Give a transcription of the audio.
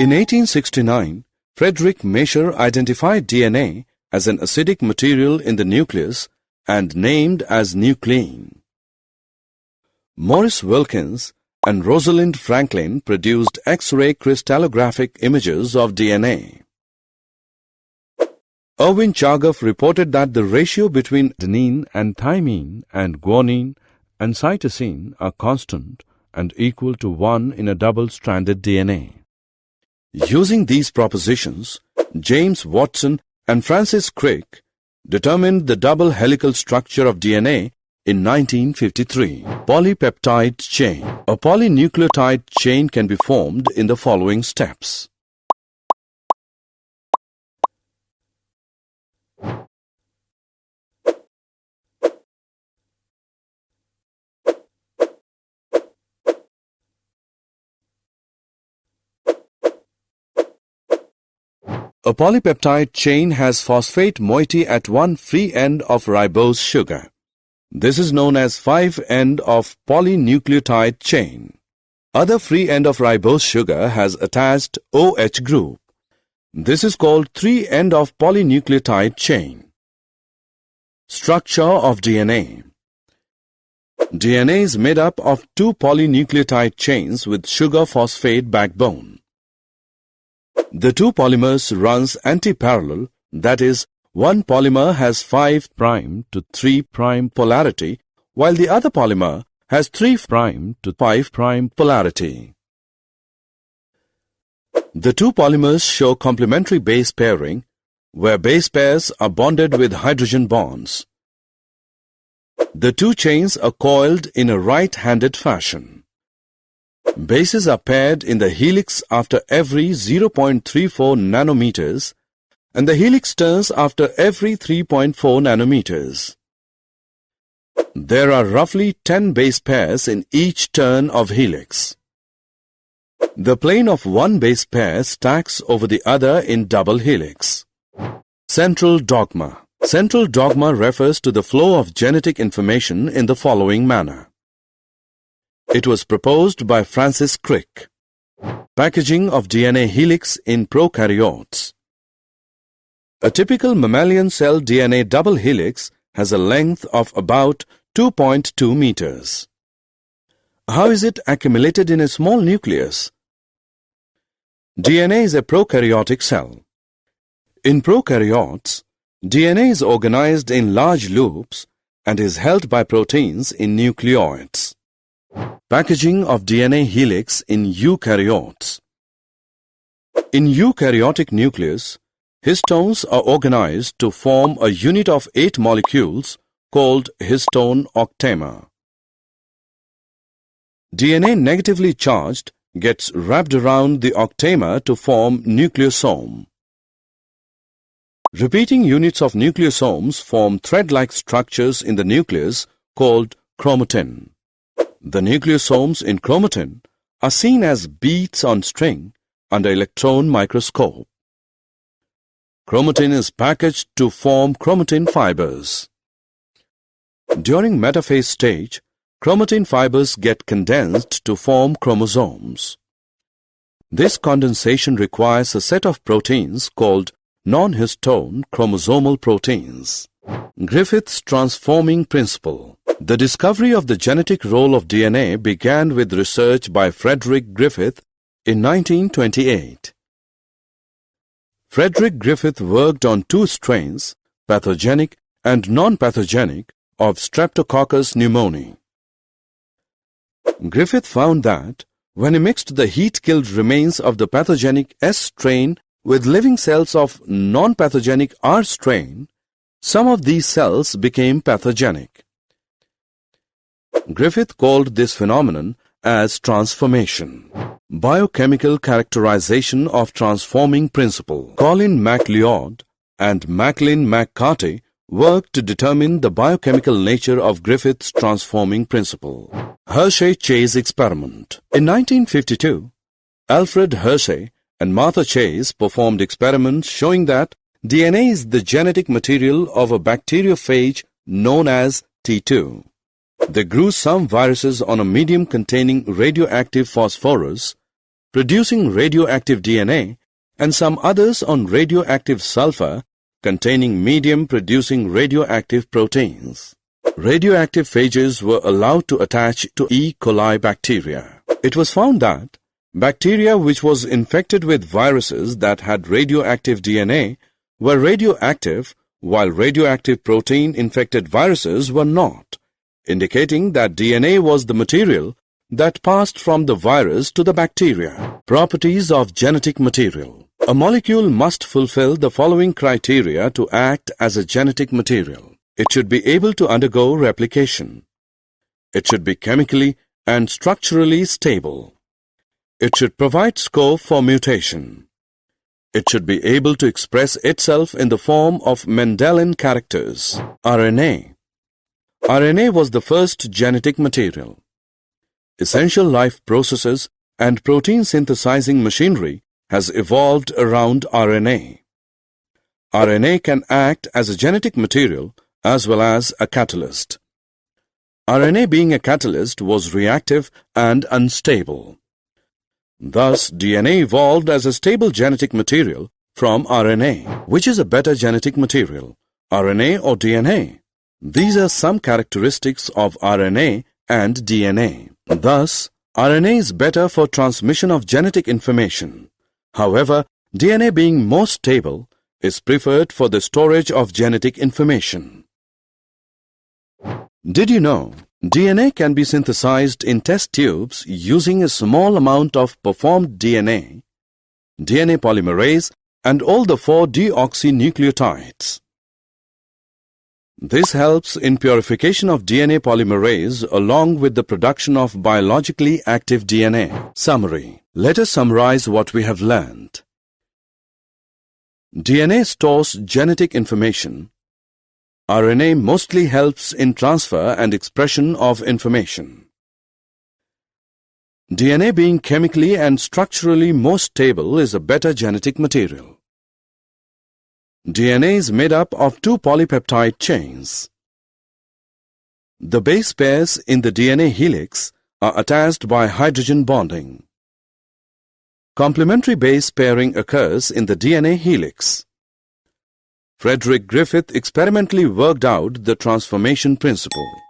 In 1869, Frederick Mesher identified DNA as an acidic material in the nucleus and named as nuclein. Maurice Wilkins and Rosalind Franklin produced X-ray crystallographic images of DNA. Erwin Chargaff reported that the ratio between adenine and thymine and guanine and cytosine are constant and equal to 1 in a double-stranded DNA. Using these propositions, James Watson and Francis Crick determined the double helical structure of DNA in 1953. Polypeptide chain. A polynucleotide chain can be formed in the following steps. A polypeptide chain has phosphate moiety at one free end of ribose sugar. This is known as 5' of polynucleotide chain. Other free end of ribose sugar has attached OH group. This is called 3' of polynucleotide chain. Structure of DNA. DNA is made up of 2 polynucleotide chains with sugar-phosphate backbone. The 2 polymers runs anti-parallel, that is, one polymer has 5' to 3' polarity, while the other polymer has 3' to 5' polarity. The 2 polymers show complementary base pairing, where base pairs are bonded with hydrogen bonds. The 2 chains are coiled in a right-handed fashion. Bases are paired in the helix after every 0.34 nanometers, and the helix turns after every 3.4 nanometers. There are roughly 10 base pairs in each turn of helix. The plane of one base pair stacks over the other in double helix. Central dogma. Central dogma refers to the flow of genetic information in the following manner. It was proposed by Francis Crick. Packaging of DNA helix in prokaryotes. A typical mammalian cell DNA double helix has a length of about 2.2 meters. How is it accumulated in a small nucleus? DNA is a prokaryotic cell. In prokaryotes, DNA is organized in large loops and is held by proteins in nucleoids. Packaging of DNA helix in eukaryotes. In eukaryotic nucleus, histones are organized to form a unit of 8 molecules called histone octamer. DNA negatively charged gets wrapped around the octamer to form nucleosome. Repeating units of nucleosomes form thread-like structures in the nucleus called chromatin. The nucleosomes in chromatin are seen as beads on string under electron microscope. Chromatin is packaged to form chromatin fibers. During metaphase stage, chromatin fibers get condensed to form chromosomes. This condensation requires a set of proteins called non-histone chromosomal proteins. Griffith's transforming principle. The discovery of the genetic role of DNA began with research by Frederick Griffith in 1928. Frederick Griffith worked on 2 strains, pathogenic and non-pathogenic, of Streptococcus pneumoniae. Griffith found that when he mixed the heat-killed remains of the pathogenic S strain with living cells of non-pathogenic R strain, some of these cells became pathogenic. Griffith called this phenomenon as transformation. Biochemical characterization of transforming principle. Colin MacLeod and Macklin McCarty worked to determine the biochemical nature of Griffith's transforming principle. Hershey-Chase experiment. In 1952, Alfred Hershey and Martha Chase performed experiments showing that DNA is the genetic material of a bacteriophage known as T2. They grew some viruses on a medium containing radioactive phosphorus producing radioactive DNA, and some others on radioactive sulfur containing medium producing radioactive proteins. Radioactive phages were allowed to attach to E. coli bacteria. It was found that bacteria which was infected with viruses that had radioactive DNA were radioactive, while radioactive protein-infected viruses were not, indicating that DNA was the material that passed from the virus to the bacteria. Properties of genetic material. A molecule must fulfill the following criteria to act as a genetic material. It should be able to undergo replication. It should be chemically and structurally stable. It should provide scope for mutation. It should be able to express itself in the form of Mendelian characters. RNA. RNA was the first genetic material. Essential life processes and protein synthesizing machinery has evolved around RNA. RNA can act as a genetic material as well as a catalyst. RNA being a catalyst was reactive and unstable. Thus, DNA evolved as a stable genetic material from RNA. Which is a better genetic material, RNA or DNA? These are some characteristics of RNA and DNA. Thus, RNA is better for transmission of genetic information. However, DNA being more stable is preferred for the storage of genetic information. Did you know DNA can be synthesized in test tubes using a small amount of performed DNA, DNA polymerase, and all the 4 deoxynucleotides? This helps in purification of DNA polymerase along with the production of biologically active DNA. Summary. Let us summarize what we have learned. DNA stores genetic information. RNA mostly helps in transfer and expression of information. DNA being chemically and structurally more stable is a better genetic material. DNA is made up of 2 polypeptide chains. The base pairs in the DNA helix are attached by hydrogen bonding. Complementary base pairing occurs in the DNA helix. Frederick Griffith experimentally worked out the transformation principle.